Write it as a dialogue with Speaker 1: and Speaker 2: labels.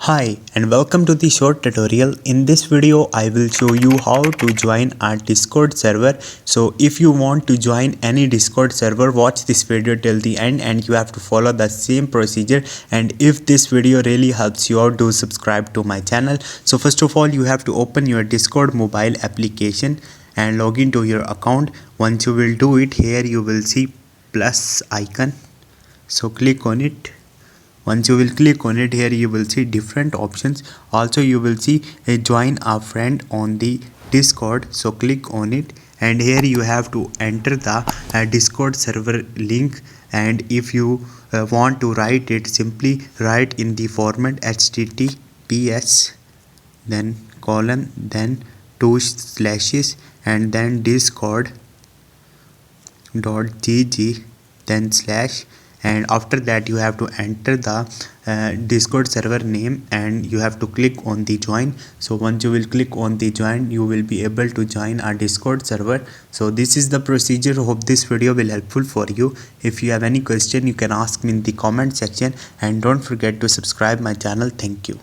Speaker 1: Hi and welcome to the short tutorial. In this video I will show you how to join our Discord server. So if you want to join any Discord server, watch this video till the end and you have to follow the same procedure. And if this video really helps you out, do subscribe to my channel. So first of all, you have to open your Discord mobile application and log into your account. Once you will do it, here you will see plus icon, so click on it. Once you will click on it, here you will see different options. Also you will see a join a friend on the Discord, so click on it and here you have to enter the Discord server link. And if you want to write it, simply write in the format https then colon then two slashes and then discord.gg then slash, and after that you have to enter the Discord server name and you have to click on the join. So once you will click on the join, you will be able to join our Discord server. So this is the procedure. Hope this video will helpful for you. If you have any question, you can ask me in the comment section and don't forget to subscribe my channel. Thank you.